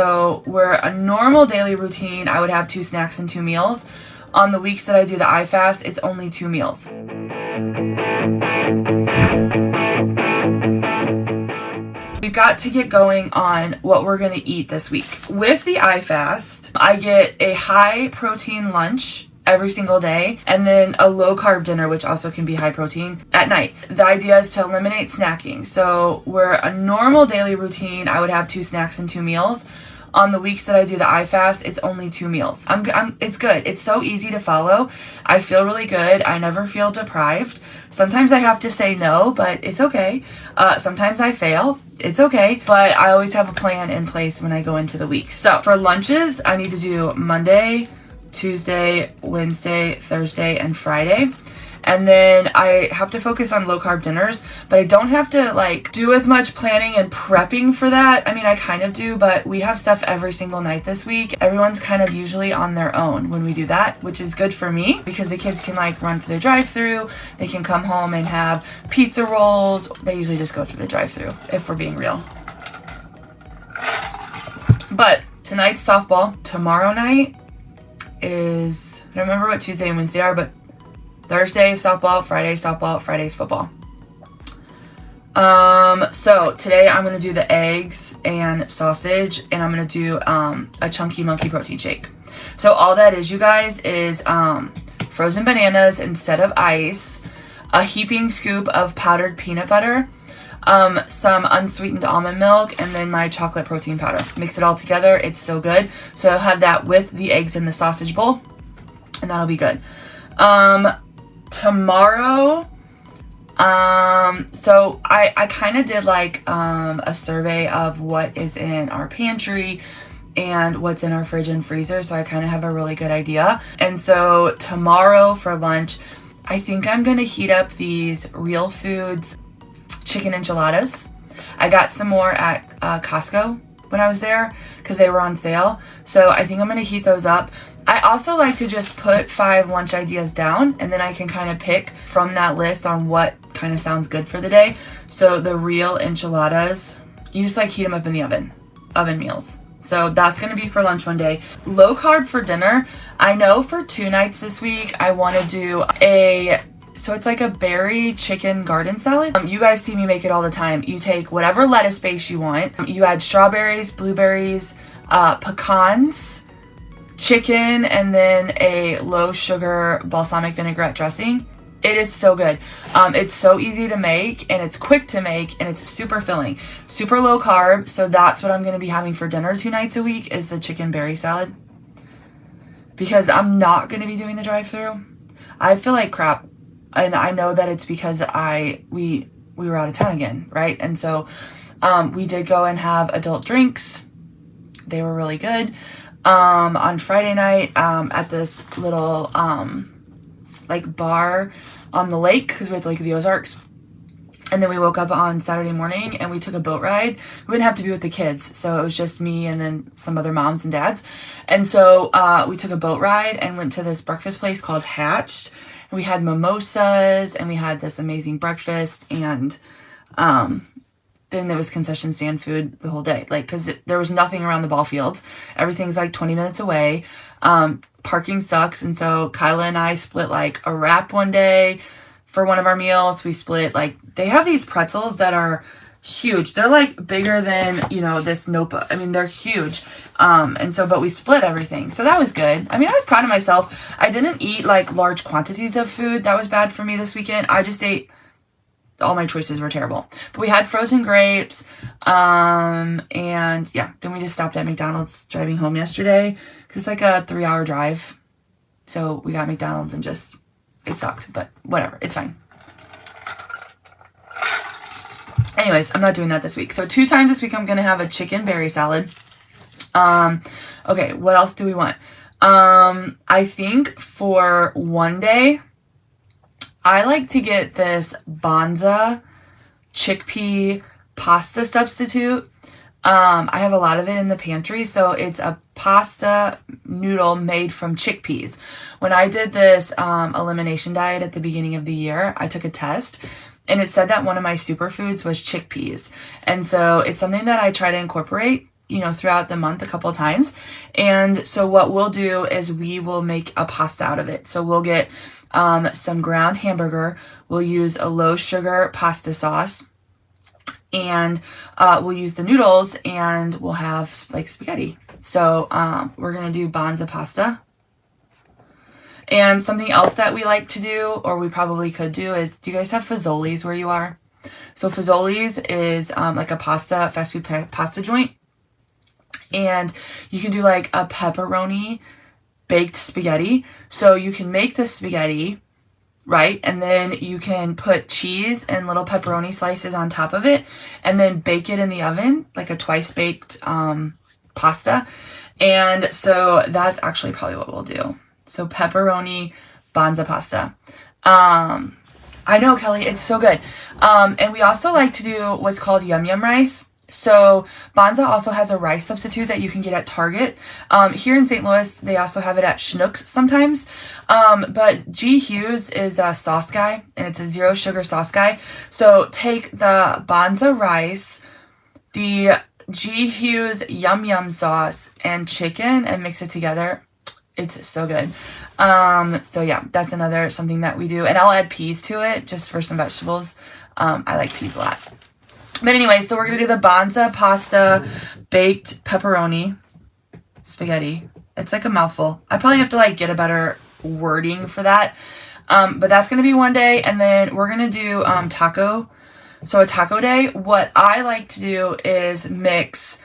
So we're a normal daily routine, I would have 2 snacks and 2 meals. On the weeks that I do the iFast, it's only 2 meals. We've got to get going on what we're going to eat this week. With the iFast, I get a high protein lunch every single day, and then a low carb dinner, which also can be high protein, at night. The idea is to eliminate snacking. So we're a normal daily routine, I would have 2 snacks and 2 meals. On the weeks that I do the iFast, it's only 2 meals. It's good. It's so easy to follow. I feel really good. I never feel deprived. Sometimes I have to say no, but it's okay. Sometimes I fail. It's okay. But I always have a plan in place when I go into the week. So for lunches, I need to do Monday, Tuesday, Wednesday, Thursday, and Friday. And then I have to focus on low carb dinners, but I don't have to do as much planning and prepping for that. I mean, I kind of do, but we have stuff every single night this week. Everyone's kind of usually on their own when we do that, which is good for me because the kids can run through the drive-thru. They can come home and have pizza rolls. They usually just go through the drive-thru, if we're being real. But tonight's softball. Tomorrow night is, I don't remember what Tuesday and Wednesday are, but Thursday is softball, Friday's football. So today I'm going to do the eggs and sausage, and I'm going to do a Chunky Monkey protein shake. So all that is, you guys, is frozen bananas instead of ice, a heaping scoop of powdered peanut butter, some unsweetened almond milk, and then my chocolate protein powder. Mix it all together. It's so good. So I'll have that with the eggs in the sausage bowl, and that'll be good. Tomorrow, so I kind of did a survey of what is in our pantry and what's in our fridge and freezer, so I kind of have a really good idea. And so tomorrow for lunch, I think I'm gonna heat up these Real Foods chicken enchiladas. I got some more at Costco when I was there because they were on sale, so I think I'm gonna heat those up. I also like to just put 5 lunch ideas down, and then I can kind of pick from that list on what kind of sounds good for the day. So the Real enchiladas, you just heat them up in the oven meals. So that's going to be for lunch one day. Low carb for dinner. I know for 2 nights this week, I want to do so it's a berry chicken garden salad. You guys see me make it all the time. You take whatever lettuce base you want. You add strawberries, blueberries, pecans, chicken, and then a low sugar balsamic vinaigrette dressing. It is so good. It's so easy to make, and it's quick to make, and it's super filling. Super low carb, so that's what I'm going to be having for dinner 2 nights a week is the chicken berry salad. Because I'm not going to be doing the drive-thru. I feel like crap, and I know that it's because we were out of town again, right? And so we did go and have adult drinks. They were really good. On Friday night at this little bar on the lake because we're at the Lake of the Ozarks, and then we woke up on Saturday morning and we took a boat ride. We didn't have to be with the kids, so it was just me and then some other moms and dads. And so we took a boat ride and went to this breakfast place called Hatched, and we had mimosas and we had this amazing breakfast, and then there was concession stand food the whole day. Because there was nothing around the ball fields. Everything's 20 minutes away. Parking sucks. And so Kyla and I split a wrap one day for one of our meals. We split they have these pretzels that are huge. They're bigger than, this notebook. I mean, they're huge. And so, but we split everything. So that was good. I mean, I was proud of myself. I didn't eat large quantities of food. That was bad for me this weekend. I just ate, all my choices were terrible. But we had frozen grapes. And yeah, then we just stopped at McDonald's driving home yesterday because it's a 3-hour drive. So we got McDonald's and it sucked, but whatever. It's fine. Anyways, I'm not doing that this week. So 2 times this week, I'm going to have a chicken berry salad. Okay, what else do we want? I think for one day, I like to get this Banza chickpea pasta substitute. I have a lot of it in the pantry, so it's a pasta noodle made from chickpeas. When I did this elimination diet at the beginning of the year, I took a test, and it said that one of my superfoods was chickpeas. And so it's something that I try to incorporate throughout the month a couple times. And so what we'll do is we will make a pasta out of it. So we'll get some ground hamburger. We'll use a low sugar pasta sauce, and we'll use the noodles, and we'll have like spaghetti. So we're gonna do banza pasta. And something else that we like to do, or we probably could do, is, do you guys have Fazoli's where you are? So Fazoli's is like a fast food pasta joint. And you can do like a pepperoni baked spaghetti. So you can make the spaghetti, right? And then you can put cheese and little pepperoni slices on top of it, and then bake it in the oven, like a twice baked pasta. And so that's actually probably what we'll do. So pepperoni banza pasta. I know, Kelly, it's so good. And we also like to do what's called yum yum rice. So banza also has a rice substitute that you can get at Target. Here in St. Louis, they also have it at Schnucks sometimes. But G. Hughes is a sauce guy, and it's a 0 sugar sauce guy. So take the banza rice, the G. Hughes yum yum sauce, and chicken, and mix it together. It's so good. So yeah, that's something that we do. And I'll add peas to it just for some vegetables. I like peas a lot. But anyway, so we're going to do the banza pasta baked pepperoni spaghetti. It's like a mouthful. I probably have to like get a better wording for that. But that's going to be one day. And then we're going to do taco. So a taco day, what I like to do is mix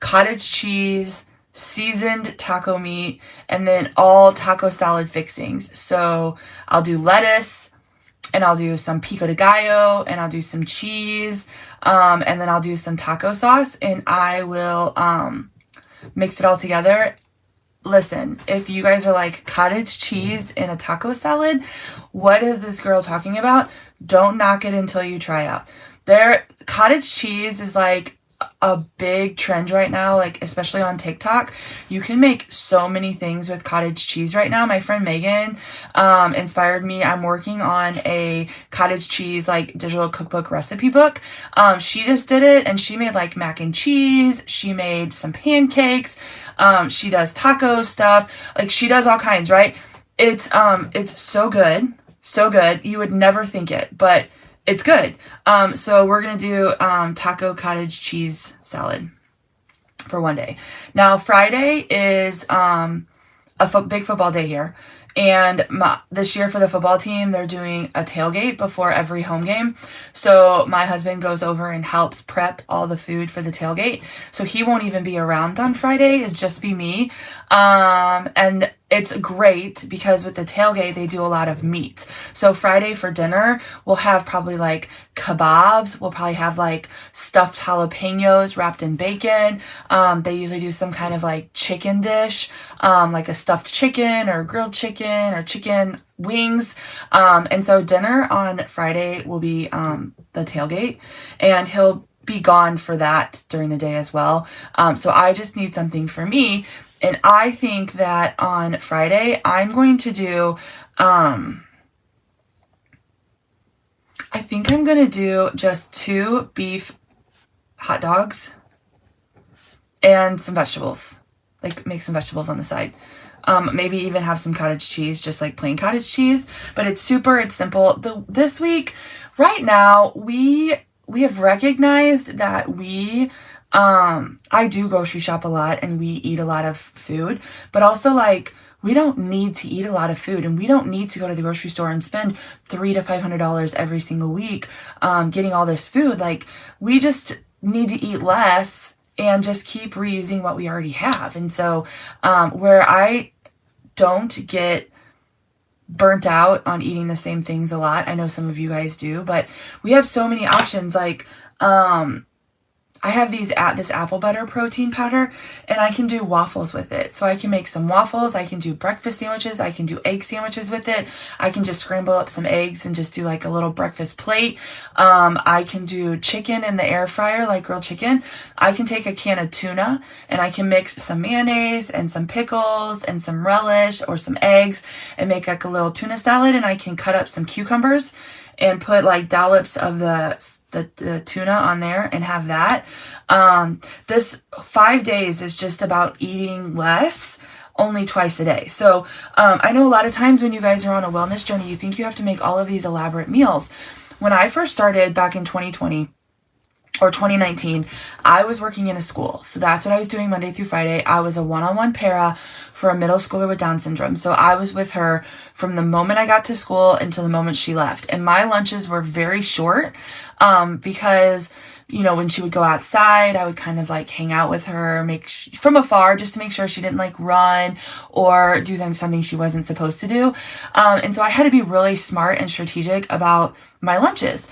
cottage cheese, seasoned taco meat, and then all taco salad fixings. So I'll do lettuce, and I'll do some pico de gallo, and I'll do some cheese, and then I'll do some taco sauce, and I will mix it all together. Listen, if you guys are like, cottage cheese in a taco salad, what is this girl talking about? Don't knock it until you try out. Cottage cheese is like a big trend right now, like especially on TikTok. You can make so many things with cottage cheese right now. My friend Megan inspired me. I'm working on a cottage cheese like digital cookbook recipe book. She just did it, and she made like mac and cheese. She made some pancakes. She does taco stuff. Like, she does all kinds, right? It's so good. So good. You would never think it, but it's good. So we're going to do taco cottage cheese salad for one day. Now, Friday is big football day here. And this year for the football team, they're doing a tailgate before every home game. So my husband goes over and helps prep all the food for the tailgate. So he won't even be around on Friday. It'll just be me. And it's great because with the tailgate, they do a lot of meat. So Friday for dinner, we'll have probably like kebabs. We'll probably have like stuffed jalapenos wrapped in bacon. They usually do some kind of like chicken dish, like a stuffed chicken or grilled chicken or chicken wings. And so dinner on Friday will be the tailgate, and he'll be gone for that during the day as well. So I just need something for me. And I think that on Friday, I'm going to do, I think I'm going to do just 2 beef hot dogs and some vegetables. Like, make some vegetables on the side. Maybe even have some cottage cheese, just like plain cottage cheese. But it's simple. This week, right now, we have recognized that I do grocery shop a lot, and we eat a lot of food, but also like, we don't need to eat a lot of food, and we don't need to go to the grocery store and spend $300 to $500 every single week, getting all this food. Like, we just need to eat less and just keep reusing what we already have. And so, where I don't get burnt out on eating the same things a lot, I know some of you guys do, but we have so many options. Like, I have this apple butter protein powder, and I can do waffles with it. So I can make some waffles. I can do breakfast sandwiches. I can do egg sandwiches with it. I can just scramble up some eggs and just do like a little breakfast plate. I can do chicken in the air fryer, like grilled chicken. I can take a can of tuna, and I can mix some mayonnaise and some pickles and some relish or some eggs and make like a little tuna salad. And I can cut up some cucumbers and put like dollops of the tuna on there and have that. This 5 days is just about eating less, only twice a day. So I know a lot of times when you guys are on a wellness journey, you think you have to make all of these elaborate meals. When I first started back in 2020 or 2019, I was working in a school. So that's what I was doing Monday through Friday. I was a one-on-one para for a middle schooler with Down syndrome. So I was with her from the moment I got to school until the moment she left. And my lunches were very short because, you know, when she would go outside, I would kind of like hang out with her, from afar, just to make sure she didn't like run or do something she wasn't supposed to do. And so I had to be really smart and strategic about my lunches.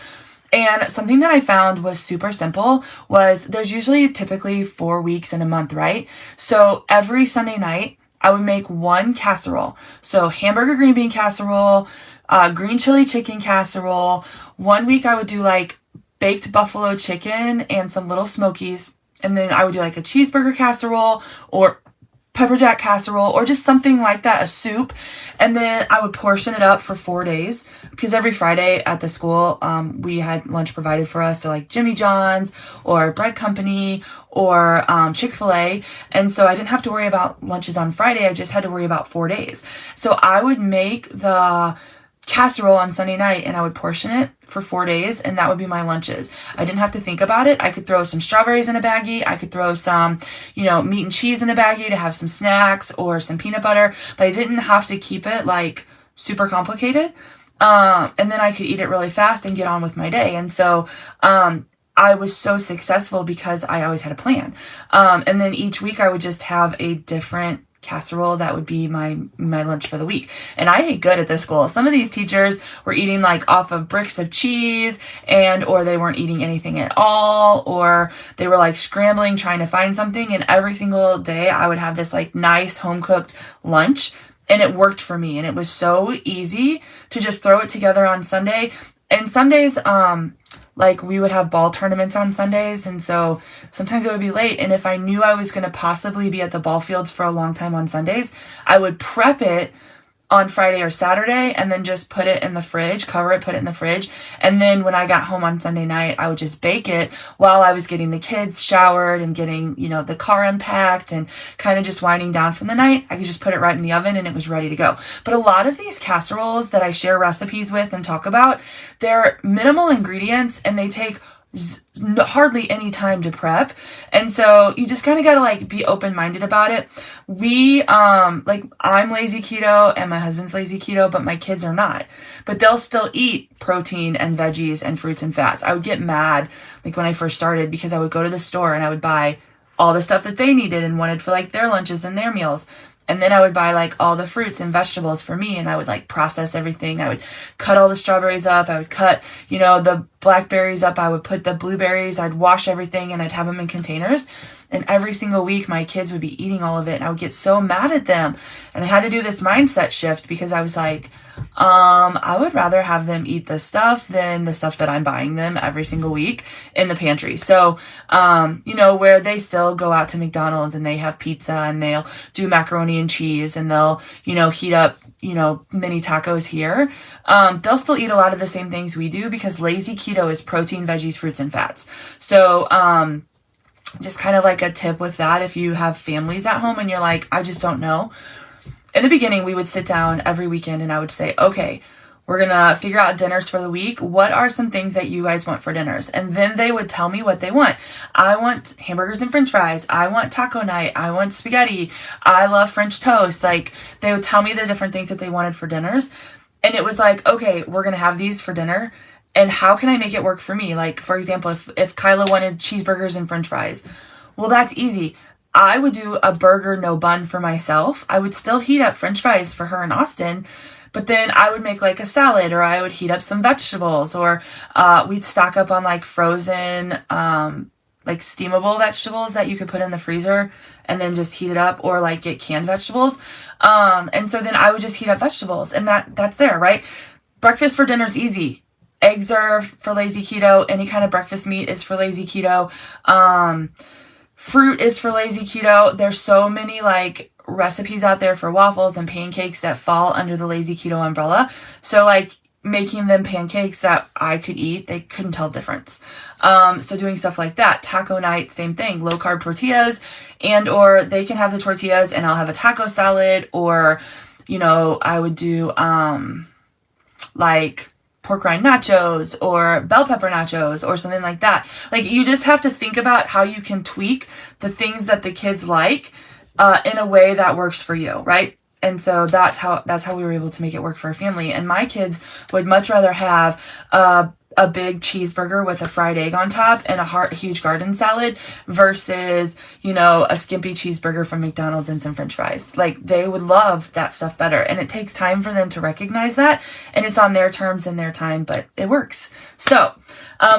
And something that I found was super simple was there's usually typically 4 weeks in a month, right? So every Sunday night, I would make one casserole. So hamburger green bean casserole, green chili chicken casserole. 1 week I would do like baked buffalo chicken and some little smokies. And then I would do like a cheeseburger casserole or pepper jack casserole or just something like that, a soup. And then I would portion it up for 4 days because every Friday at the school, we had lunch provided for us. So like Jimmy John's or Bread Company or Chick-fil-A. And so I didn't have to worry about lunches on Friday. I just had to worry about 4 days. So I would make the casserole on Sunday night and I would portion it for 4 days and that would be my lunches. I didn't have to think about it. I could throw some strawberries in a baggie. I could throw some, meat and cheese in a baggie to have some snacks or some peanut butter, but I didn't have to keep it like super complicated. And then I could eat it really fast and get on with my day. And so, I was so successful because I always had a plan. And then each week I would just have a different casserole that would be my lunch for the week. And I ate good at this school. Some of these teachers were eating like off of bricks of cheese or they weren't eating anything at all, or they were like scrambling trying to find something. And every single day I would have this like nice home cooked lunch and it worked for me. And it was so easy to just throw it together on Sunday. And Sundays, like we would have ball tournaments on Sundays. And so sometimes it would be late. And if I knew I was going to possibly be at the ball fields for a long time on Sundays, I would prep it on Friday or Saturday and then just put it in the fridge, cover it, put it in the fridge. And then when I got home on Sunday night, I would just bake it while I was getting the kids showered and getting, the car unpacked and kind of just winding down from the night. I could just put it right in the oven and it was ready to go. But a lot of these casseroles that I share recipes with and talk about, they're minimal ingredients and they take hardly any time to prep. And so you just kind of got to like be open-minded about it. I'm lazy keto and my husband's lazy keto, but my kids are not, but they'll still eat protein and veggies and fruits and fats. I would get mad like when I first started because I would go to the store and I would buy all the stuff that they needed and wanted for like their lunches and their meals. And then I would buy like all the fruits and vegetables for me and I would like process everything. I would cut all the strawberries up. I would cut, the blackberries up. I would put the blueberries. I'd wash everything and I'd have them in containers. And every single week my kids would be eating all of it and I would get so mad at them. And I had to do this mindset shift because I was like, I would rather have them eat this stuff than the stuff that I'm buying them every single week in the pantry. So, where they still go out to McDonald's and they have pizza and they'll do macaroni and cheese and they'll, heat up, mini tacos here. They'll still eat a lot of the same things we do because lazy keto is protein, veggies, fruits, and fats. So, just kind of like a tip with that. If you have families at home and you're like, I just don't know. In the beginning, we would sit down every weekend and I would say, okay, we're going to figure out dinners for the week. What are some things that you guys want for dinners? And then they would tell me what they want. I want hamburgers and french fries. I want taco night. I want spaghetti. I love French toast. Like they would tell me the different things that they wanted for dinners. And it was like, okay, we're going to have these for dinner. And how can I make it work for me? Like, for example, if Kyla wanted cheeseburgers and french fries, well, that's easy. I would do a burger, no bun for myself. I would still heat up french fries for her and Austin, but then I would make like a salad or I would heat up some vegetables or we'd stock up on like frozen, like steamable vegetables that you could put in the freezer and then just heat it up or like get canned vegetables. And so then I would just heat up vegetables and that's there, right? Breakfast for dinner is easy. Eggs are for lazy keto. Any kind of breakfast meat is for lazy keto. Fruit is for lazy keto. There's so many like recipes out there for waffles and pancakes that fall under the lazy keto umbrella. So like making them pancakes that I could eat, they couldn't tell the difference. So doing stuff like that. Taco night, same thing, low carb tortillas, and or they can have the tortillas and I'll have a taco salad, or, you know, I would do like pork rind nachos or bell pepper nachos or something like that. Like, you just have to think about how you can tweak the things that the kids like in a way that works for you, right? And so that's how we were able to make it work for our family. And my kids would much rather have a big cheeseburger with a fried egg on top and a huge garden salad versus, you know, a skimpy cheeseburger from McDonald's and some French fries. Like, they would love that stuff better. And it takes time for them to recognize that. And it's on their terms and their time, but it works. So,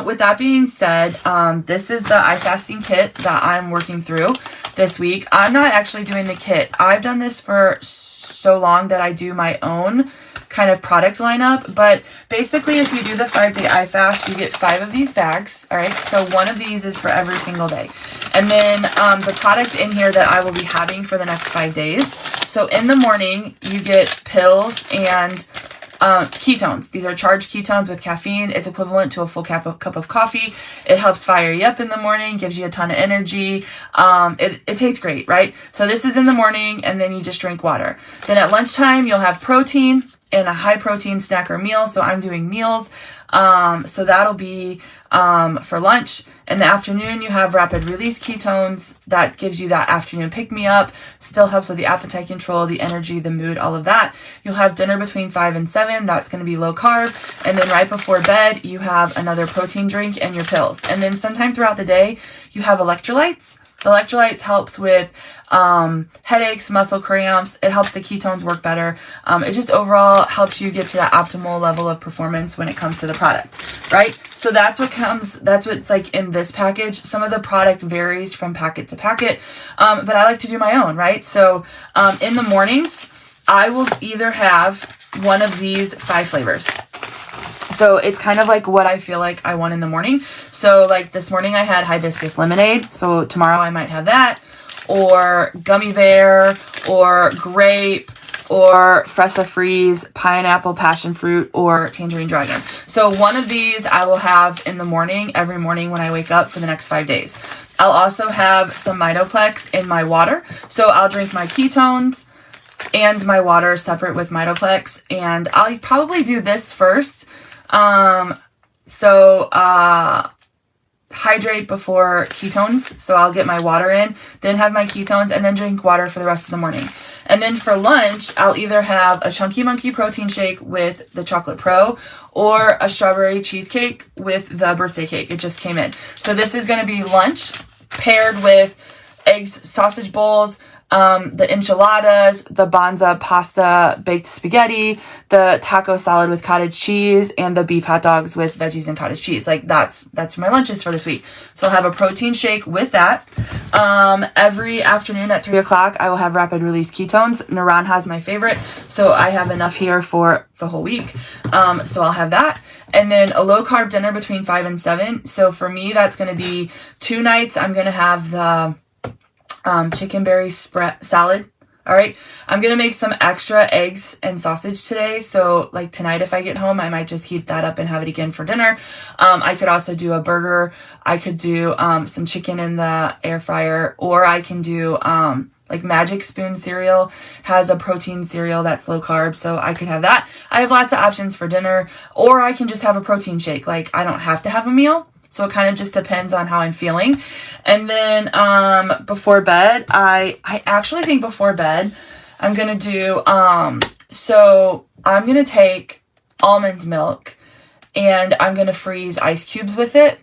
with that being said, this is the iFasting kit that I'm working through this week. I'm not actually doing the kit. I've done this for so long that I do my own kind of product lineup, but basically if you do the 5-day iFast, you get 5 of these bags. All right, so 1 of these is for every single day. And then the product in here that I will be having for the next 5 days. So in the morning, you get pills and ketones. These are charged ketones with caffeine. It's equivalent to a full cup of coffee. It helps fire you up in the morning, gives you a ton of energy. It tastes great, right? So this is in the morning, and then you just drink water. Then at lunchtime, you'll have protein and a high protein snack or meal. So I'm doing meals. So that'll be for lunch. In the afternoon, you have rapid release ketones. That gives you that afternoon pick me up. Still helps with the appetite control, the energy, the mood, all of that. You'll have dinner between 5 and 7. That's going to be low carb. And then right before bed, you have another protein drink and your pills. And then sometime throughout the day, you have electrolytes. The electrolytes helps with headaches, muscle cramps. It helps the ketones work better. It just overall helps you get to that optimal level of performance when it comes to the product, right? So that's what's like in this package. Some of the product varies from packet to packet, but I like to do my own, right? So in the mornings, I will either have one of these 5 flavors. So it's kind of like what I feel like I want in the morning. So like this morning I had hibiscus lemonade. So tomorrow I might have that, or gummy bear, or grape, or Fresa Freeze, pineapple, passion fruit, or tangerine dragon. So one of these I will have in the morning, every morning when I wake up for the next 5 days. I'll also have some Mitoplex in my water. So I'll drink my ketones and my water separate with Mitoplex. And I'll probably do this first. Hydrate before ketones. So I'll get my water in, then have my ketones, and then drink water for the rest of the morning. And then for lunch, I'll either have a Chunky Monkey protein shake with the Chocolate Pro, or a strawberry cheesecake with the birthday cake. It just came in. So this is going to be lunch paired with eggs, sausage bowls, the enchiladas, the banza pasta baked spaghetti, the taco salad with cottage cheese, and the beef hot dogs with veggies and cottage cheese. Like that's my lunches for this week. So I'll have a protein shake with that. Every afternoon at 3 o'clock, I will have rapid release ketones. Naranja's my favorite, so I have enough here for the whole week. So I'll have that. And then a low carb dinner between 5 and 7. So for me, that's going to be 2 nights. I'm going to have the chicken berry salad. All right. I'm going to make some extra eggs and sausage today. So like tonight, if I get home, I might just heat that up and have it again for dinner. I could also do a burger. I could do, some chicken in the air fryer, or I can do, like Magic Spoon cereal has a protein cereal that's low carb. So I could have that. I have lots of options for dinner, or I can just have a protein shake. Like I don't have to have a meal. So it kind of just depends on how I'm feeling. And then before bed, I actually think before bed, I'm going to do, so I'm going to take almond milk and I'm going to freeze ice cubes with it.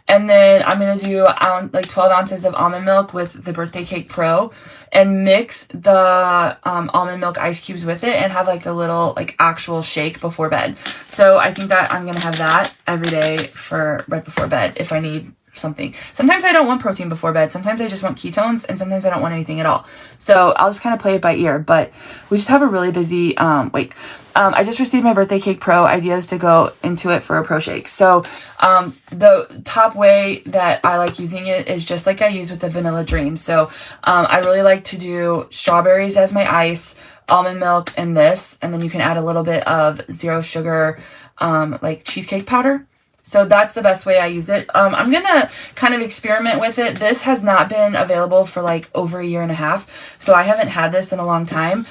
And then I'm going to do like 12 ounces of almond milk with the Birthday Cake Pro and mix the almond milk ice cubes with it and have like a little like actual shake before bed. So I think that I'm going to have that every day for right before bed if I need something. Sometimes I don't want protein before bed. Sometimes I just want ketones, and sometimes I don't want anything at all. So I'll just kind of play it by ear, but we just have a really busy week. I just received my Birthday Cake Pro ideas to go into it for a pro shake. So the top way that I like using it is just like I use with the Vanilla Dream. So I really like to do strawberries as my ice, almond milk and this, and then you can add a little bit of zero sugar, like cheesecake powder. So that's the best way I use it. I'm gonna kind of experiment with it. This has not been available for like over a year and a half, so I haven't had this in a long time.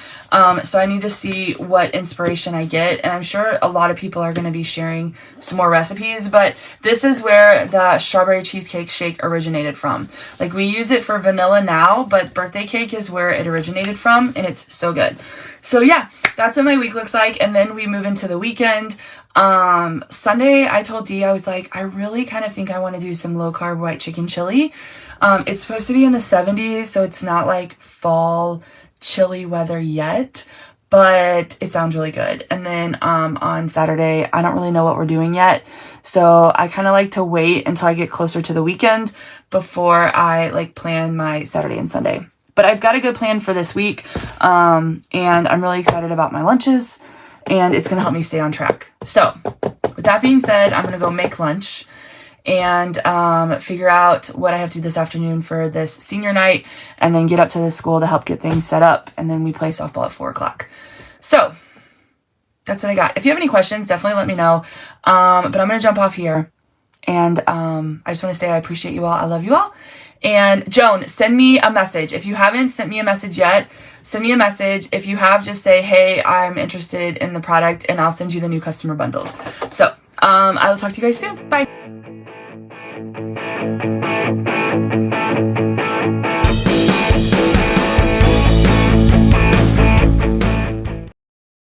So I need to see what inspiration I get, and I'm sure a lot of people are gonna be sharing some more recipes, but this is where the strawberry cheesecake shake originated from. Like, we use it for vanilla now, but birthday cake is where it originated from, and it's so good. So yeah, that's what my week looks like, and then we move into the weekend. Sunday, I told Dee, I was like, I really kind of think I want to do some low carb white chicken chili. It's supposed to be in the 70s, so it's not like fall chilly weather yet, but it sounds really good. And then, on Saturday, I don't really know what we're doing yet. So I kind of like to wait until I get closer to the weekend before I like plan my Saturday and Sunday. But I've got a good plan for this week. And I'm really excited about my lunches, and it's going to help me stay on track. So with that being said, I'm going to go make lunch and figure out what I have to do this afternoon for this senior night, and then get up to the school to help get things set up. And then we play softball at 4 o'clock. So that's what I got. If you have any questions, definitely let me know. But I'm going to jump off here. And I just want to say I appreciate you all. I love you all. And Joan, send me a message. If you haven't sent me a message yet, send me a message. If you have, just say, hey, I'm interested in the product, and I'll send you the new customer bundles. So I will talk to you guys soon. Bye.